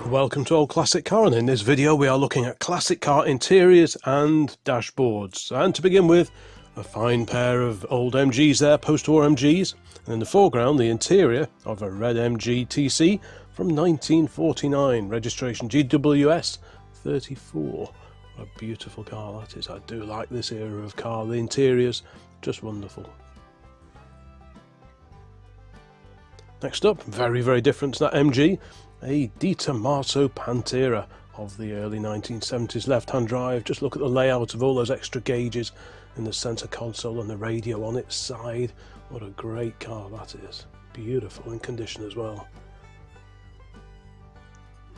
Welcome to Old Classic Car, and in this video we are looking at classic car interiors and dashboards. And to begin with, a fine pair of old MGs there, post-war MGs, and in the foreground the interior of a red MG TC from 1949, registration GWS 34. What a beautiful car that is. I do like this era of car, the interiors, just wonderful. Next up, very different to that MG, a Di Tommaso Pantera of the early 1970s, left-hand drive. Just look at the layout of all those extra gauges in the centre console and the radio on its side. What a great car that is. Beautiful in condition as well.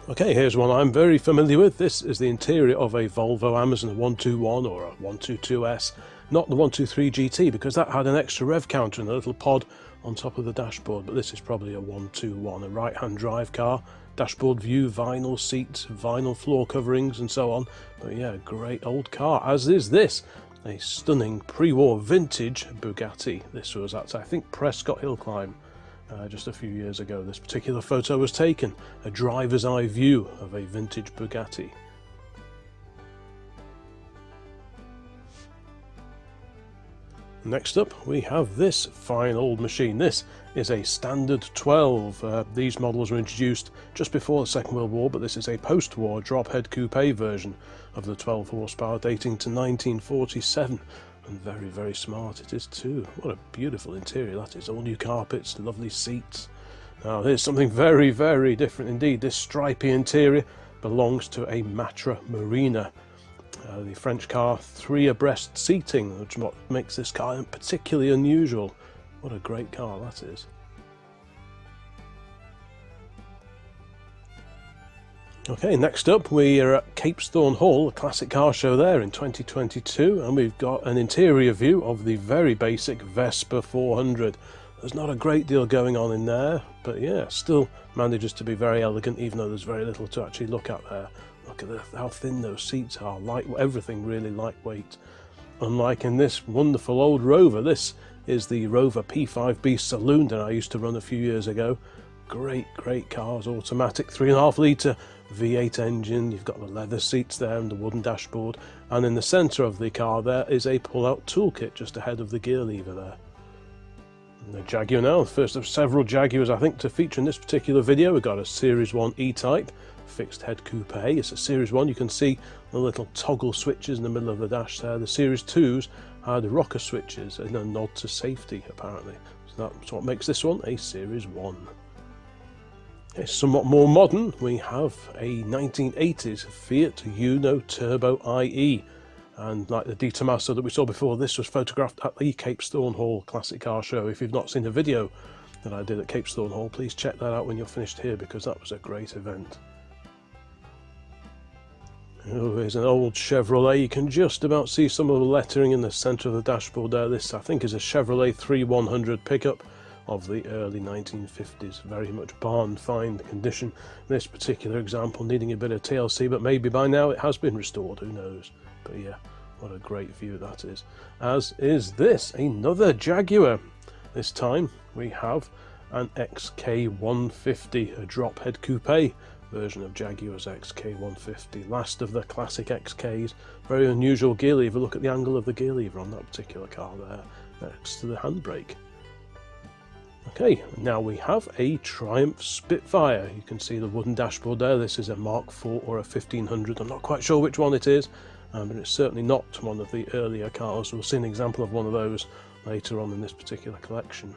Okay, here's one I'm very familiar with. This is the interior of a Volvo Amazon 121 or a 122S, not the 123 GT, because that had an extra rev counter and a little pod on top of the dashboard, but this is probably a 121, a right-hand drive car, dashboard view, vinyl seats, vinyl floor coverings and so on. But yeah, great old car, as is this, a stunning pre-war vintage Bugatti. This was at, I think, Prescott Hill Climb just a few years ago. This particular photo was taken, a driver's eye view of a vintage Bugatti. Next up we have this fine old machine. This is a standard 12. These models were introduced just before the Second World War, but this is a post-war drop head coupe version of the 12 horsepower dating to 1947, and very smart it is too. What a beautiful interior that is, all new carpets, lovely seats. Now here's something very different indeed. This stripy interior belongs to a Matra Marina. The French car, 3 abreast seating, which makes this car particularly unusual. What a great car that is. Okay, next up we are at Capesthorne Hall, a classic car show there in 2022, and we've got an interior view of the very basic Vespa 400. There's not a great deal going on in there, but yeah, still manages to be very elegant, even though there's very little to actually look at there. Look at how thin those seats are, everything really lightweight. Unlike in this wonderful old Rover, this is the Rover P5B Saloon that I used to run a few years ago. Great cars, automatic 3.5 litre V8 engine. You've got the leather seats there and the wooden dashboard, and in the centre of the car there is a pull-out toolkit just ahead of the gear lever there. And the Jaguar now, the first of several Jaguars I think to feature in this particular video. We've got a Series 1 E-Type fixed head coupe. It's a Series 1, you can see the little toggle switches in the middle of the dash there. The Series 2s had rocker switches and a nod to safety apparently. So that's what makes this one a Series 1. It's somewhat more modern. We have a 1980s Fiat Uno Turbo IE. And like the Di Tommaso that we saw before, this was photographed at the Capesthorne Hall Classic Car Show. If you've not seen the video that I did at Capesthorne Hall, please check that out when you're finished here, because that was a great event. Oh, here's an old Chevrolet. You can just about see some of the lettering in the centre of the dashboard there. This, I think, is a Chevrolet 3100 pickup of the early 1950s. Very much barn find condition. This particular example needing a bit of TLC, but maybe by now it has been restored, who knows. But yeah, what a great view that is. As is this, another Jaguar. This time we have an XK150, a drop head coupe version of Jaguar's XK150, last of the classic XKs. Very unusual gear lever. Look at the angle of the gear lever on that particular car there, next to the handbrake. Okay, now we have a Triumph Spitfire. You can see the wooden dashboard there. This is a Mark IV or a 1500. I'm not quite sure which one it is, but it's certainly not one of the earlier cars. We'll see an example of one of those later on in this particular collection.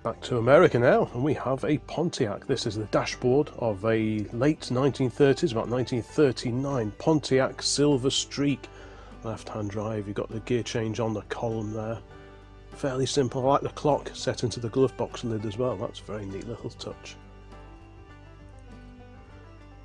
Back to America now, and we have a Pontiac. This is the dashboard of a late 1930s, about 1939 Pontiac Silver Streak. Left-hand drive, you've got the gear change on the column there. Fairly simple. I like the clock set into the glove box lid as well. That's a very neat little touch.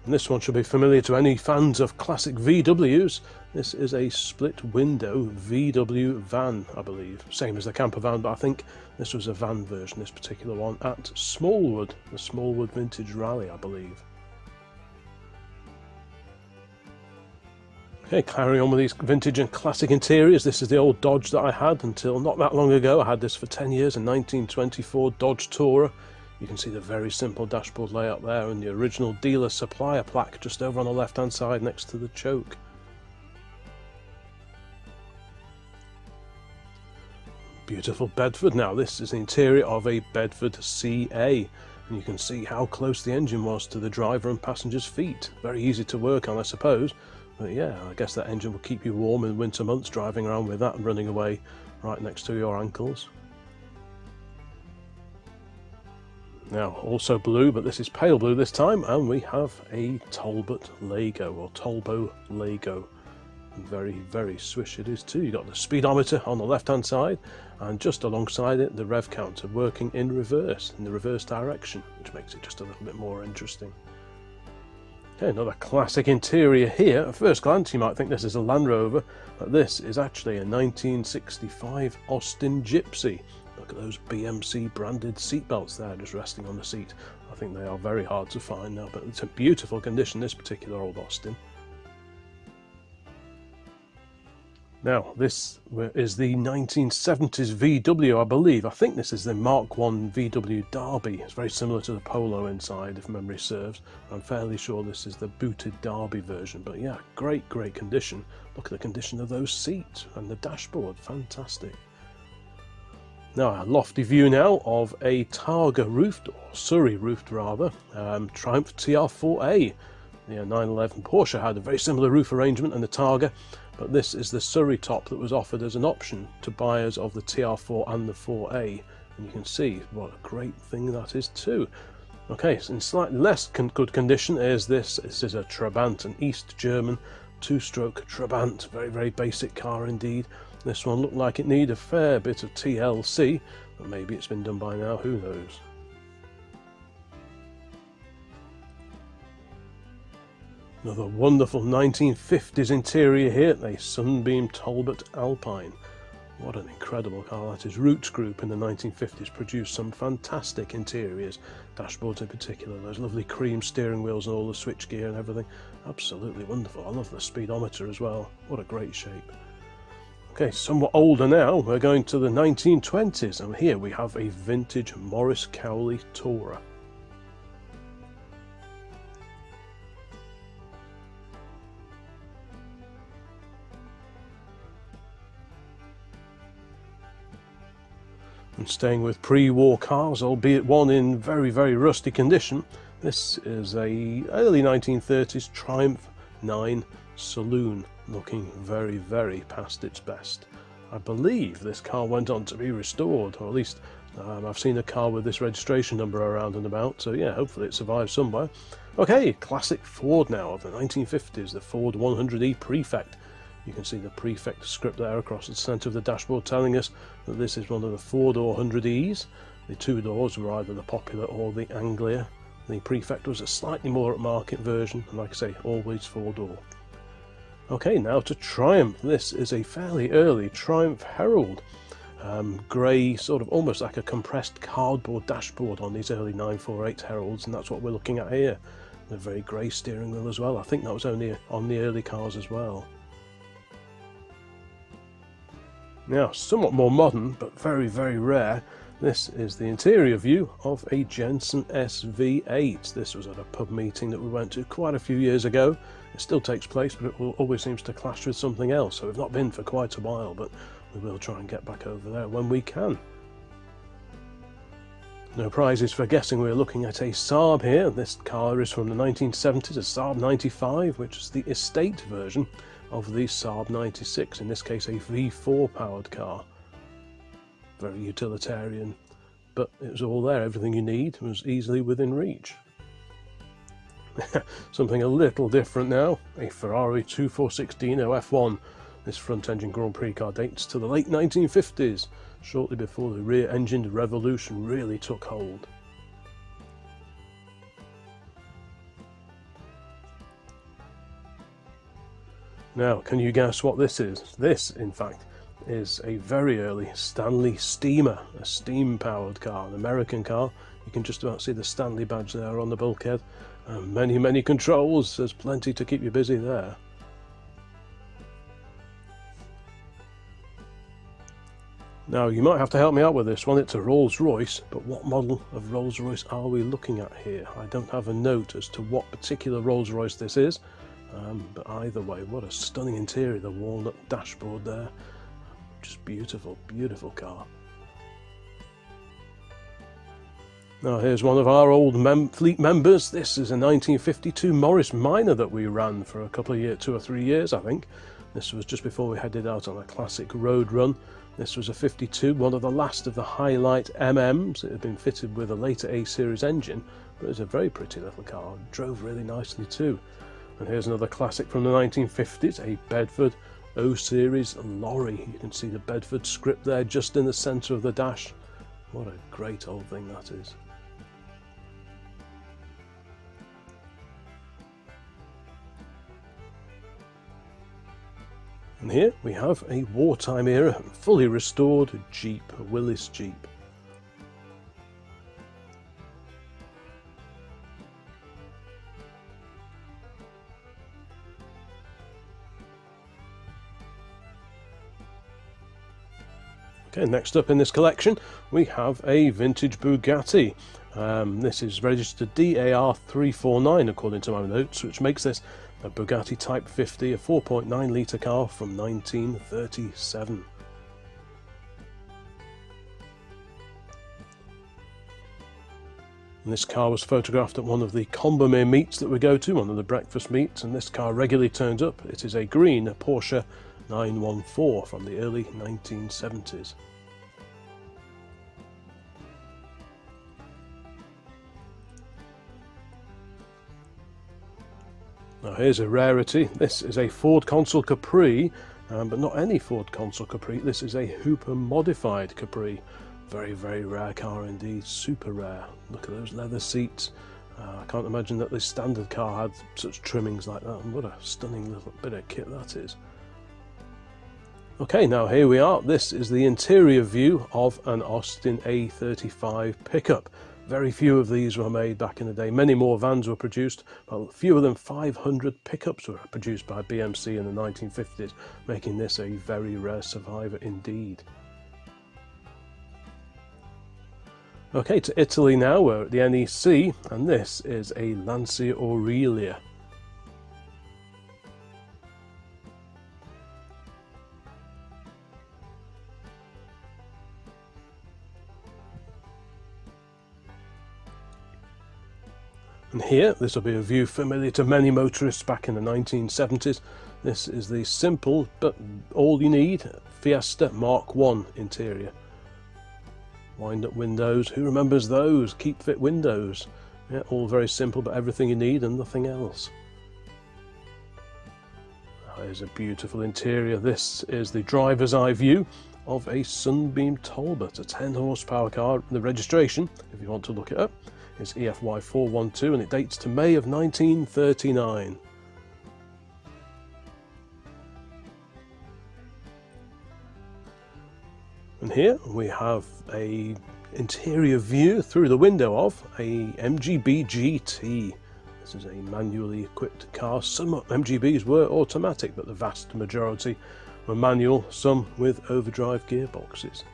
And this one should be familiar to any fans of classic VWs. This is a split window VW van, I believe. Same as the camper van, but I think this was a van version, this particular one, at Smallwood, the Smallwood Vintage Rally, I believe. Okay, carrying on with these vintage and classic interiors. This is the old Dodge that I had until not that long ago. I had this for 10 years, a 1924 Dodge Tourer. You can see the very simple dashboard layout there and the original dealer supplier plaque just over on the left hand side next to the choke. Beautiful Bedford. Now this is the interior of a Bedford CA, and you can see how close the engine was to the driver and passenger's feet. Very easy to work on, I suppose. But yeah, I guess that engine will keep you warm in winter months, driving around with that and running away right next to your ankles. Now, also blue, but this is pale blue this time, and we have a Talbot Lego, or Talbot Lego. And very, very swish it is too. You've got the speedometer on the left-hand side, and just alongside it, the rev counter working in reverse, in the reverse direction, which makes it just a little bit more interesting. Okay, another classic interior here. At first glance you might think this is a Land Rover, but this is actually a 1965 Austin Gypsy. Look at those BMC branded seat belts there just resting on the seat. I think they are very hard to find now, but it's a beautiful condition, this particular old Austin. Now, this is the 1970s VW, I believe. I think this is the Mark I VW Derby. It's very similar to the Polo inside, if memory serves. I'm fairly sure this is the booted Derby version. But yeah, great, great condition. Look at the condition of those seats and the dashboard. Fantastic. Now, a lofty view now of a Targa roofed, or Surrey roofed rather, Triumph TR4A. The 911 Porsche had a very similar roof arrangement and the Targa, but this is the Surrey top that was offered as an option to buyers of the TR4 and the 4A, and you can see what a great thing that is too. Okay, so in slightly less good condition is this. This is a Trabant, an East German two-stroke Trabant, very, very basic car indeed. This one looked like it needed a fair bit of TLC, but maybe it's been done by now, who knows. Another wonderful 1950s interior here, a Sunbeam Talbot Alpine. What an incredible car that is. Roots Group in the 1950s produced some fantastic interiors, dashboards in particular, those lovely cream steering wheels and all the switchgear and everything. Absolutely wonderful. I love the speedometer as well. What a great shape. Okay, somewhat older now, we're going to the 1920s, and here we have a vintage Morris Cowley Tourer. And staying with pre-war cars, albeit one in very, very rusty condition, this is a early 1930s Triumph 9 Saloon, looking very, very past its best. I believe this car went on to be restored, or at least I've seen a car with this registration number around and about, so yeah, hopefully it survives somewhere. Okay, classic Ford now of the 1950s, the Ford 100E Prefect. You can see the Prefect script there across the centre of the dashboard telling us that this is one of the four-door 100Es. The two doors were either the Popular or the Anglia. The Prefect was a slightly more upmarket version, and like I say, always four-door. Okay, now to Triumph. This is a fairly early Triumph Herald. Grey, sort of almost like a compressed cardboard dashboard on these early 948 Heralds, and that's what we're looking at here. A very grey steering wheel as well. I think that was only on the early cars as well. Now, somewhat more modern, but very, very rare, this is the interior view of a Jensen SV8. This was at a pub meeting that we went to quite a few years ago. It still takes place, but it always seems to clash with something else, so we've not been for quite a while, but we will try and get back over there when we can. No prizes for guessing. We're looking at a Saab here. This car is from the 1970s, a Saab 95, which is the estate version of the Saab 96, in this case a V4 powered car. Very utilitarian, but it was all there. Everything you need was easily within reach. Something a little different now, a Ferrari 2416 F1. This front-engine Grand Prix car dates to the late 1950s, shortly before the rear-engined revolution really took hold. Now, can you guess what this is? This, in fact, is a very early Stanley Steamer, a steam-powered car, an American car. You can just about see the Stanley badge there on the bulkhead. Many, many controls. There's plenty to keep you busy there. Now, you might have to help me out with this one. It's a Rolls-Royce, but what model of Rolls-Royce are we looking at here? I don't have a note as to what particular Rolls-Royce this is, but either way, what a stunning interior. The walnut dashboard there, just beautiful, beautiful car. Now, here's one of our old fleet members. This is a 1952 Morris Minor that we ran for a couple of years, 2 or 3 years, I think. This was just before we headed out on a classic road run. This was a 52, one of the last of the Highlight MMs. It had been fitted with a later A-Series engine, but it was a very pretty little car. It drove really nicely too. And here's another classic from the 1950s, a Bedford O-Series lorry. You can see the Bedford script there just in the centre of the dash. What a great old thing that is. And here we have a wartime era, fully restored Jeep, a Willys Jeep. Okay, next up in this collection we have a vintage Bugatti. This is registered DAR 349 according to my notes, which makes this a Bugatti Type 50, a 4.9 litre car from 1937. And this car was photographed at one of the Combermere meets that we go to, one of the breakfast meets, and this car regularly turns up. It is a green Porsche 914 from the early 1970s. Now here's a rarity. This is a Ford Consul Capri, but not any Ford Consul Capri. This is a Hooper modified Capri. Very, very rare car indeed, super rare. Look at those leather seats. I can't imagine that this standard car had such trimmings like that, and what a stunning little bit of kit that is. Okay, now here we are. This is the interior view of an Austin A35 pickup. Very few of these were made back in the day. Many more vans were produced, but fewer than 500 pickups were produced by BMC in the 1950s, making this a very rare survivor indeed. Okay, to Italy now. We're at the NEC, and this is a Lancia Aurelia. And here, this will be a view familiar to many motorists back in the 1970s. This is the simple, but all you need, Fiesta Mark I interior. Wind-up windows, who remembers those? Keep fit windows. Yeah, all very simple, but everything you need and nothing else. There's a beautiful interior. This is the driver's eye view of a Sunbeam Talbot, a 10 horsepower car. The registration, if you want to look it up, is EFY 412 and it dates to May of 1939. And here we have a interior view through the window of a MGB GT. This is a manually equipped car. Some MGBs were automatic, but the vast majority were manual, some with overdrive gearboxes.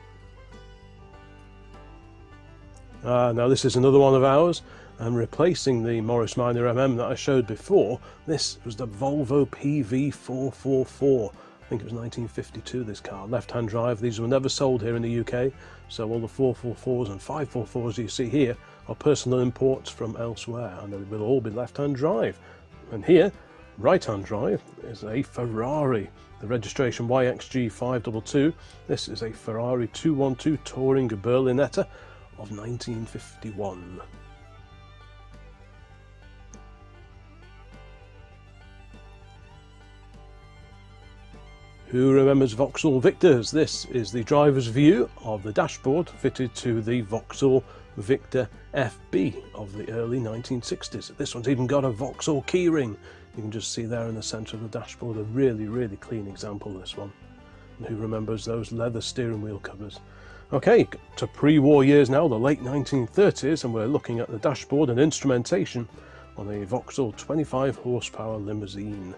Now this is another one of ours, and replacing the Morris Minor MM that I showed before, this was the Volvo PV444. I think it was 1952, this car, left-hand drive. These were never sold here in the UK, so all the 444s and 544s you see here are personal imports from elsewhere, and they will all be left-hand drive. And here, right-hand drive, is a Ferrari, the registration YXG522. This is a Ferrari 212 Touring Berlinetta of 1951. Who remembers Vauxhall Victors? This is the driver's view of the dashboard fitted to the Vauxhall Victor FB of the early 1960s. This one's even got a Vauxhall keyring. You can just see there in the centre of the dashboard, a really, really clean example of this one. And who remembers those leather steering wheel covers? Okay, to pre-war years now, the late 1930s, and we're looking at the dashboard and instrumentation on a Vauxhall 25 horsepower limousine.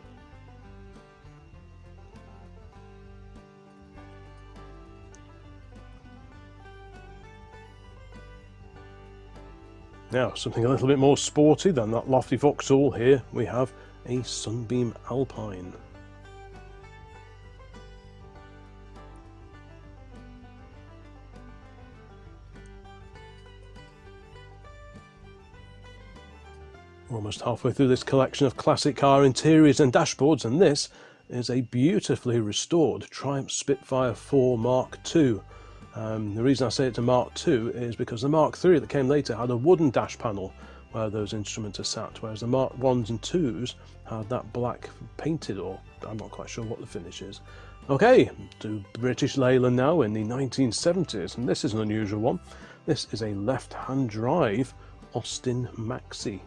Now, something a little bit more sporty than that lofty Vauxhall. Here we have a Sunbeam Alpine. We're almost halfway through this collection of classic car interiors and dashboards, and this is a beautifully restored Triumph Spitfire 4 Mark II. The reason I say it's a Mark II is because the Mark III that came later had a wooden dash panel where those instruments are sat, whereas the Mark 1s and 2s had that black painted, or I'm not quite sure what the finish is. Okay, to British Leyland now in the 1970s, and this is an unusual one. This is a left-hand drive Austin Maxi.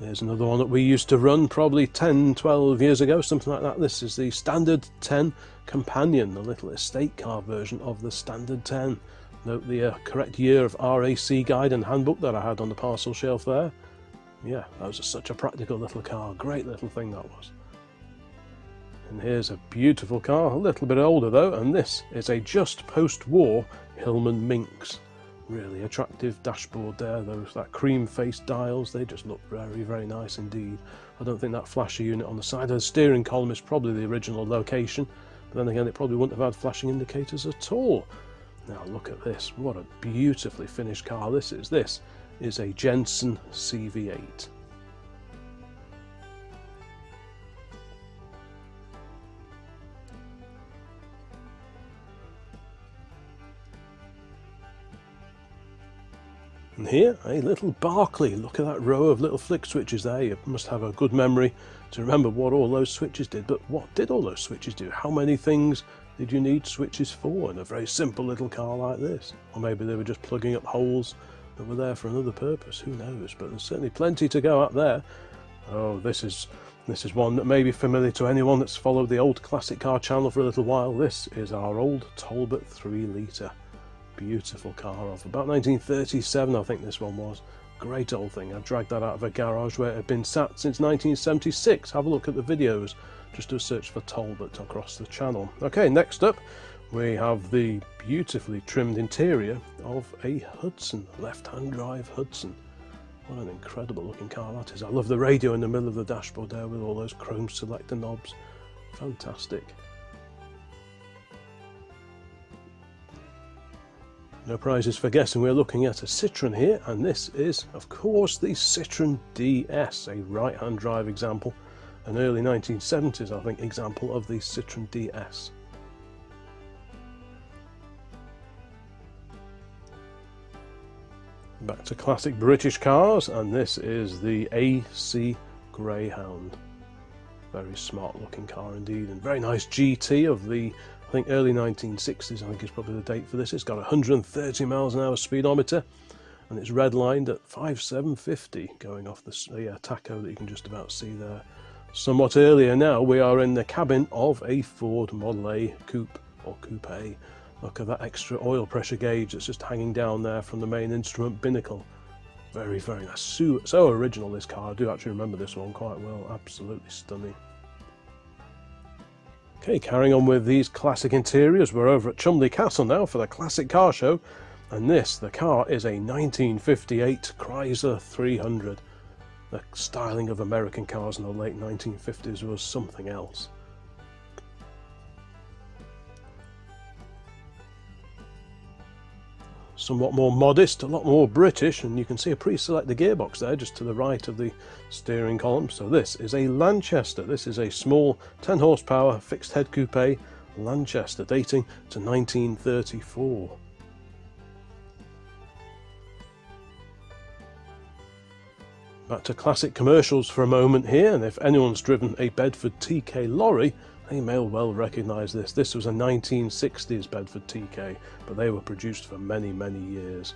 There's another one that we used to run probably 10, 12 years ago, something like that. This is the Standard 10 Companion, the little estate car version of the Standard 10. Note the correct year of RAC guide and handbook that I had on the parcel shelf there. Yeah, that was such a practical little car, great little thing that was. And here's a beautiful car, a little bit older though, and this is a just post-war Hillman Minx. Really attractive dashboard there, that cream-faced dials, they just look very, very nice indeed. I don't think that flasher unit on the side of the steering column is probably the original location, but then again it probably wouldn't have had flashing indicators at all. Now look at this, what a beautifully finished car this is. This is a Jensen CV8. And here, a little Barclay. Look at that row of little flick switches there. You must have a good memory to remember what all those switches did. But what did all those switches do? How many things did you need switches for in a very simple little car like this? Or maybe they were just plugging up holes that were there for another purpose. Who knows? But there's certainly plenty to go up there. Oh, this is one that may be familiar to anyone that's followed the old classic car channel for a little while. This is our old Talbot 3 litre. Beautiful car of about 1937, I think this one was. Great old thing. I've dragged that out of a garage where it had been sat since 1976. Have a look at the videos. Just do a search for Talbot across the channel. Okay, next up we have the beautifully trimmed interior of a Hudson, left-hand drive Hudson. What an incredible looking car that is. I love the radio in the middle of the dashboard there with all those chrome selector knobs. Fantastic. No prizes for guessing. We're looking at a Citroen here, and this is, of course, the Citroen DS, a right-hand drive example, an early 1970s, I think, example of the Citroen DS. Back to classic British cars, and this is the AC Greyhound. Very smart looking car indeed, and very nice GT of the, I think, early 1960s, I think is probably the date for this. It's got 130 miles an hour speedometer, and it's redlined at 5750 going off the tacho that you can just about see there. Somewhat earlier now, we are in the cabin of a Ford Model A coupe or coupe. Look at that extra oil pressure gauge that's just hanging down there from the main instrument binnacle. Very, very nice. So original, this car. I do actually remember this one quite well. Absolutely stunning. Okay, carrying on with these classic interiors, we're over at Cholmondeley Castle now for the classic car show. And the car is a 1958 Chrysler 300. The styling of American cars in the late 1950s was something else. Somewhat more modest, a lot more British, and you can see a pre-selected gearbox there just to the right of the steering column. So this is a Lanchester. This is a small 10 horsepower fixed head coupe Lanchester dating to 1934. Back to classic commercials for a moment here, and if anyone's driven a Bedford TK lorry, they may well recognise this. This was a 1960s Bedford TK, but they were produced for many, many years.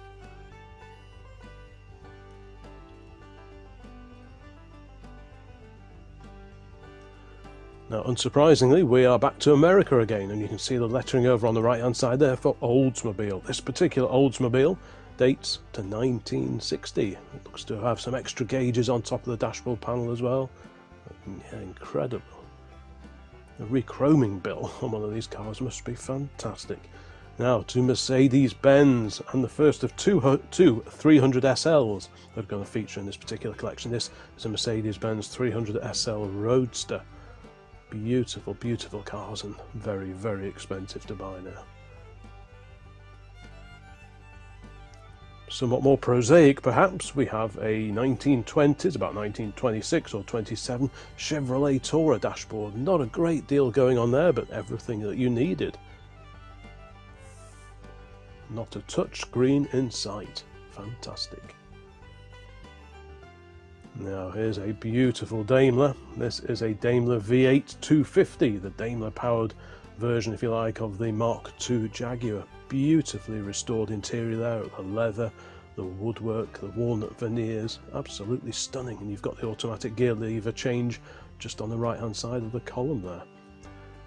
Now, unsurprisingly, we are back to America again, and you can see the lettering over on the right-hand side there for Oldsmobile. This particular Oldsmobile dates to 1960. It looks to have some extra gauges on top of the dashboard panel as well. Yeah, incredible. The rechroming bill on one of these cars must be fantastic. Now to Mercedes-Benz, and the first of two 300 SLs that are going to feature in this particular collection. This is a Mercedes-Benz 300 SL Roadster. Beautiful, beautiful cars, and very, very expensive to buy now. Somewhat more prosaic perhaps, we have a 1920s, about 1926 or 27 Chevrolet Tourer dashboard. Not a great deal going on there, but everything that you needed. Not a touch screen in sight. Fantastic. Now here's a beautiful Daimler. This is a Daimler V8 250, the Daimler powered version, if you like, of the Mark II Jaguar. Beautifully restored interior there, the leather, the woodwork, the walnut veneers, absolutely stunning. And you've got the automatic gear lever change just on the right hand side of the column there.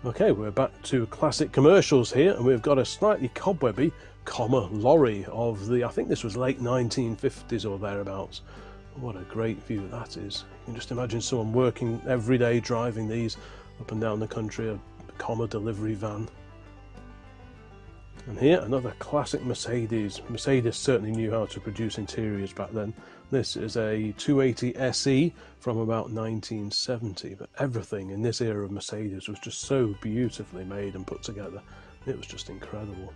Okay, we're back to classic commercials here, and we've got a slightly cobwebby lorry of the, I think this was late 1950s or thereabouts. What a great view that is. You can just imagine someone working every day driving these up and down the country, a delivery van. And here, another classic Mercedes. Mercedes certainly knew how to produce interiors back then. This is a 280 SE from about 1970, but everything in this era of Mercedes was just so beautifully made and put together. It was just incredible.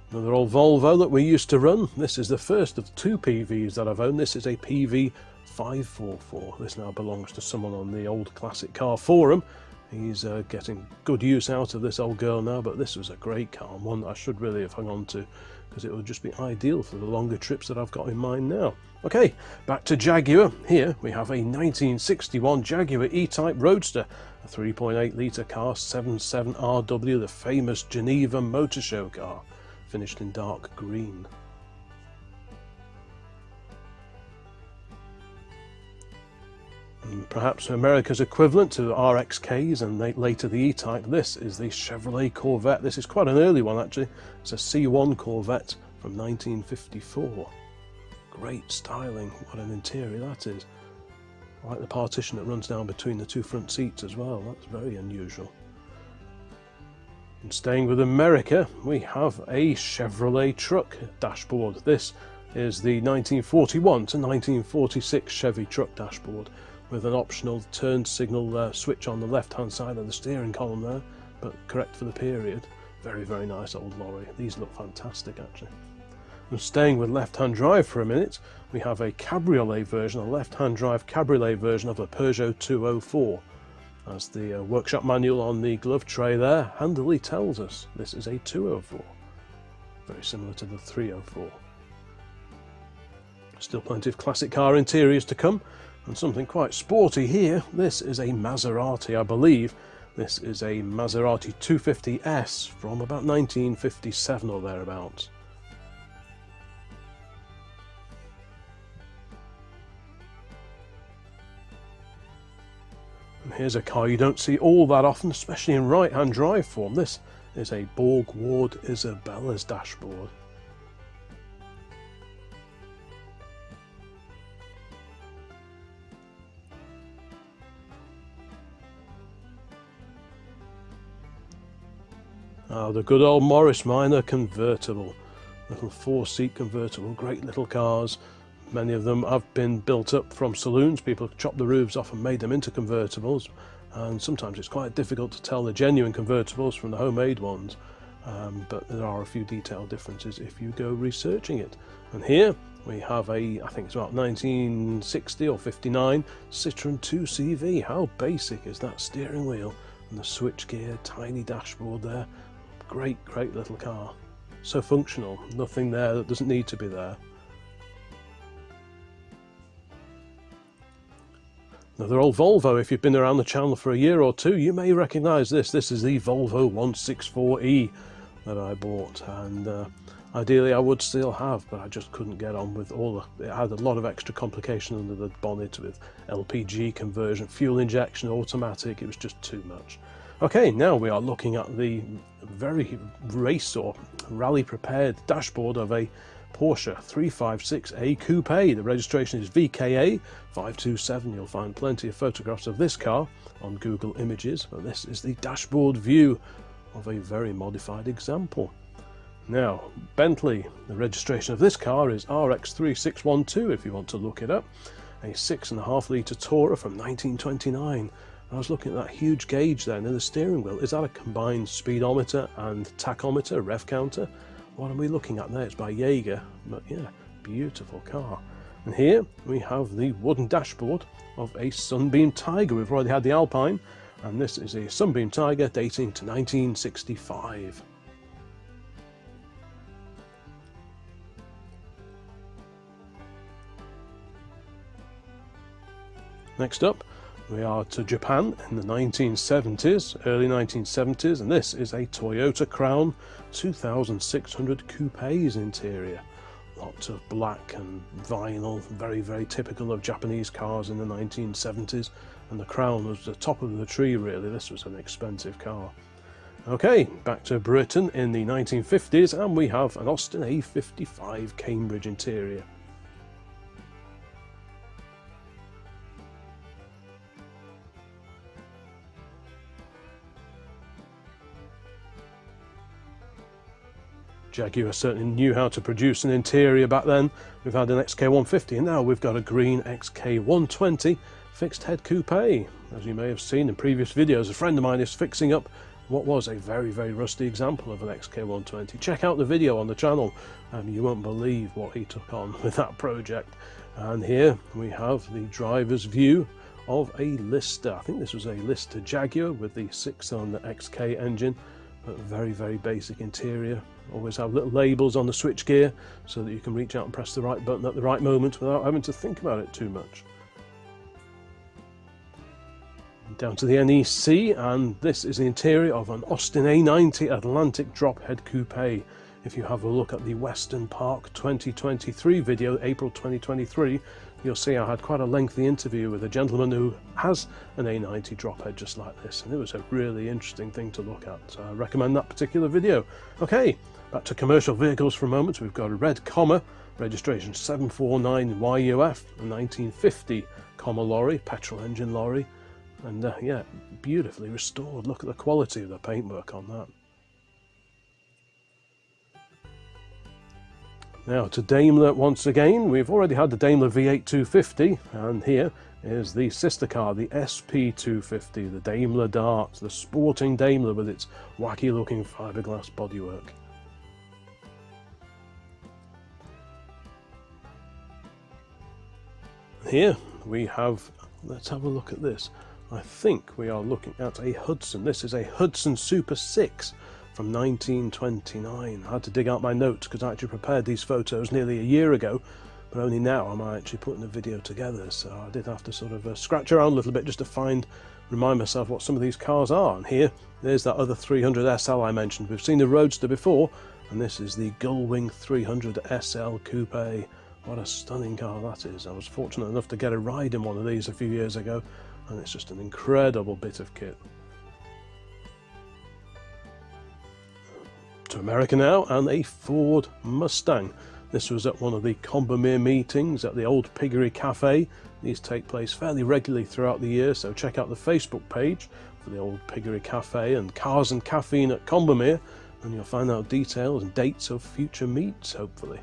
Another old Volvo that we used to run. This is the first of two PVs that I've owned. This is a PV 544. This now belongs to someone on the old classic car forum. He's getting good use out of this old girl now, but this was a great car, one that I should really have hung on to, because it would just be ideal for the longer trips that I've got in mind now. Okay, back to Jaguar. Here we have a 1961 Jaguar E-Type Roadster, a 3.8 litre car, 77RW, the famous Geneva Motor Show car, finished in dark green. And perhaps America's equivalent to RXKs and later the E-Type, this is the Chevrolet Corvette. This is quite an early one actually. It's a C1 Corvette from 1954. Great styling, what an interior that is. I like the partition that runs down between the two front seats as well, that's very unusual. And staying with America, we have a Chevrolet truck dashboard. This is the 1941 to 1946 Chevy truck dashboard, with an optional turn signal switch on the left hand side of the steering column there, but correct for the period. Very, very nice old lorry. These look fantastic actually. And staying with left hand drive for a minute, we have a cabriolet version, a left hand drive cabriolet version of a Peugeot 204. As the workshop manual on the glove tray there handily tells us, this is a 204. Very similar to the 304. Still plenty of classic car interiors to come, and something quite sporty here. This is a Maserati, I believe. This is a Maserati 250S from about 1957 or thereabouts. And here's a car you don't see all that often, especially in right-hand drive form. This is a Borg Ward Isabella's dashboard. The good old Morris Minor convertible, little 4-seat convertible, great little cars. Many of them have been built up from saloons. People have chopped the roofs off and made them into convertibles, and sometimes it's quite difficult to tell the genuine convertibles from the homemade ones, but there are a few detailed differences if you go researching it. And here we have a, I think it's about 1960 or 59 Citroen 2CV. How basic is that steering wheel and the switchgear, tiny dashboard there. Great, great little car. So functional, nothing there that doesn't need to be there. Another old Volvo. If you've been around the channel for a year or two, you may recognise this. This is the Volvo 164E that I bought, and ideally I would still have, but I just couldn't get on with all the, it had a lot of extra complication under the bonnet with LPG conversion, fuel injection, automatic. It was just too much. Okay, now we are looking at the very race or rally prepared dashboard of a Porsche 356A Coupe. The registration is VKA 527. You'll find plenty of photographs of this car on Google Images, but this is the dashboard view of a very modified example. Now, Bentley, the registration of this car is RX3612 if you want to look it up. A 6.5 litre Tourer from 1929. I was looking at that huge gauge there near the steering wheel. Is that a combined speedometer and tachometer, rev counter? What are we looking at there? It's by Jaeger, but yeah, beautiful car. And here we have the wooden dashboard of a Sunbeam Tiger. We've already had the Alpine, and this is a Sunbeam Tiger dating to 1965. Next up, we are to Japan in the 1970s, early 1970s, and this is a Toyota Crown 2600 Coupe's interior. Lots of black and vinyl, very, very typical of Japanese cars in the 1970s, and the Crown was the top of the tree really. This was an expensive car. Okay, back to Britain in the 1950s, and we have an Austin A55 Cambridge interior. Jaguar certainly knew how to produce an interior back then. We've had an XK150 and now we've got a green XK120 fixed head coupe. As you may have seen in previous videos, a friend of mine is fixing up what was a very, very rusty example of an XK120. Check out the video on the channel and you won't believe what he took on with that project. And here we have the driver's view of a Lister. I think this was a Lister Jaguar with the 6-cylinder XK engine, but very, very basic interior. Always have little labels on the switchgear so that you can reach out and press the right button at the right moment without having to think about it too much. Down to the NEC, and this is the interior of an Austin A90 Atlantic drop head coupe. If you have a look at the Western Park 2023 video, April 2023, you'll see I had quite a lengthy interview with a gentleman who has an A90 drop head just like this, and it was a really interesting thing to look at, so I recommend that particular video. Okay, back to commercial vehicles for a moment. We've got a red Comma, registration 749YUF, a 1950 Comma lorry, petrol engine lorry, and yeah, beautifully restored. Look at the quality of the paintwork on that. Now to Daimler once again. We've already had the Daimler V8 250, and here is the sister car, the SP250, the Daimler Dart, the sporting Daimler with its wacky looking fiberglass bodywork. Here we have, let's have a look at this. I think we are looking at a Hudson. This is a Hudson Super 6 from 1929. I had to dig out my notes because I actually prepared these photos nearly a year ago, but only now am I actually putting the video together, so I did have to sort of scratch around a little bit just to remind myself what some of these cars are. And here, there's that other 300 SL I mentioned. We've seen the Roadster before, and this is the Gullwing 300 SL Coupe. What a stunning car that is. I was fortunate enough to get a ride in one of these a few years ago, and it's just an incredible bit of kit. To America now, and a Ford Mustang. This was at one of the Combermere meetings at the Old Piggery Cafe. These take place fairly regularly throughout the year, so check out the Facebook page for the Old Piggery Cafe and Cars and Caffeine at Combermere, and you'll find out details and dates of future meets, hopefully.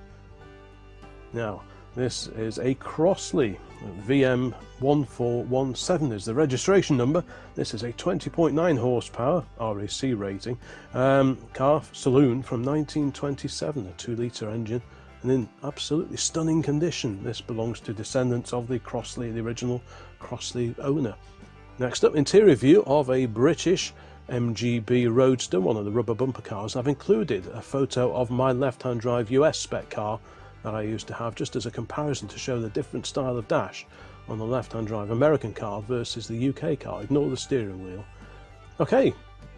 Now, this is a Crossley. VM1417 is the registration number. This is a 20.9 horsepower RAC rating car saloon from 1927, a 2-litre engine, and in absolutely stunning condition. This belongs to descendants of the Crossley, the original Crossley owner. Next up, interior view of a British MGB Roadster, one of the rubber bumper cars. I've included a photo of my left-hand drive US spec car that I used to have, just as a comparison to show the different style of dash on the left-hand drive American car versus the UK car. Ignore the steering wheel. Okay,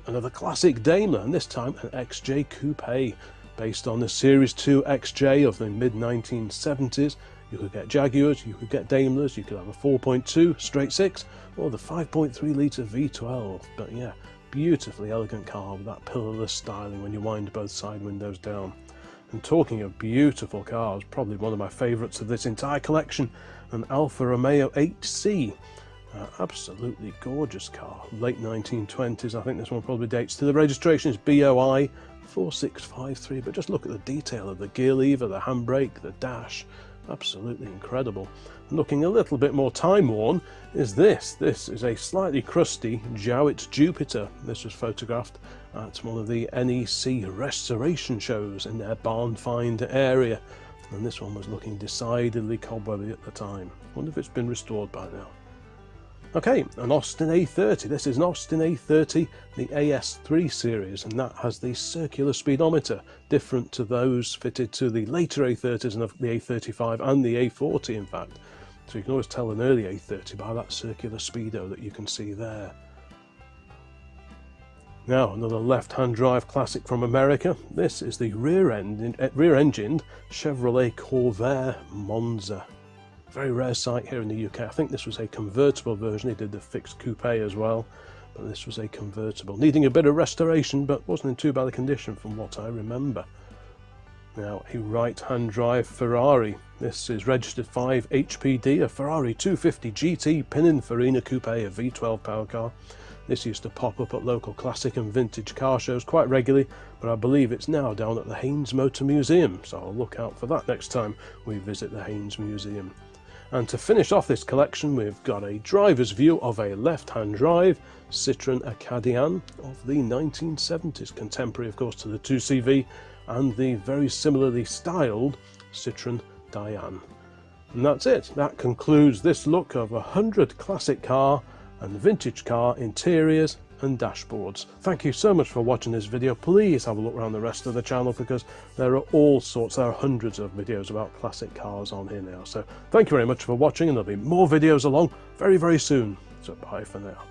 another classic Daimler, and this time an XJ Coupe, based on the Series 2 XJ of the mid-1970s. You could get Jaguars, you could get Daimlers, you could have a 4.2 straight 6, or the 5.3 litre V12. But yeah, beautifully elegant car with that pillarless styling when you wind both side windows down. And talking of beautiful cars, probably one of my favourites of this entire collection, an Alfa Romeo 8C. Absolutely gorgeous car, late 1920s. I think this one probably dates to the registration is BOI 4653, but just look at the detail of the gear lever, the handbrake, the dash. Absolutely incredible. Looking a little bit more time worn is this. This is a slightly crusty Jowett Jupiter. This was photographed at one of the NEC restoration shows in their barn find area, and this one was looking decidedly cobwebby at the time. Wonder if it's been restored by now. Okay, an Austin A30. This is an Austin A30, the AS3 series, and that has the circular speedometer, different to those fitted to the later A30s and the A35 and the A40 in fact. So you can always tell an early A30 by that circular speedo that you can see there. Now, another left-hand drive classic from America. This is the rear-engined Chevrolet Corvair Monza. Very rare sight here in the UK. I think this was a convertible version. They did the fixed coupe as well, but this was a convertible, needing a bit of restoration, but wasn't in too bad a condition from what I remember. Now, a right-hand drive Ferrari. This is registered 5 HPD, a Ferrari 250 GT Pininfarina Coupe, a V12 power car. This used to pop up at local classic and vintage car shows quite regularly, but I believe it's now down at the Haynes Motor Museum, so I'll look out for that next time we visit the Haynes Museum. And to finish off this collection, we've got a driver's view of a left-hand drive Citroën Acadian of the 1970s, contemporary of course to the 2CV and the very similarly styled Citroën Diane. And that's it. That concludes this look of 100 classic car and vintage car interiors and dashboards. Thank you so much for watching this video. Please have a look around the rest of the channel because there are all sorts, there are hundreds of videos about classic cars on here now. So thank you very much for watching, and there'll be more videos along very, very soon. So bye for now.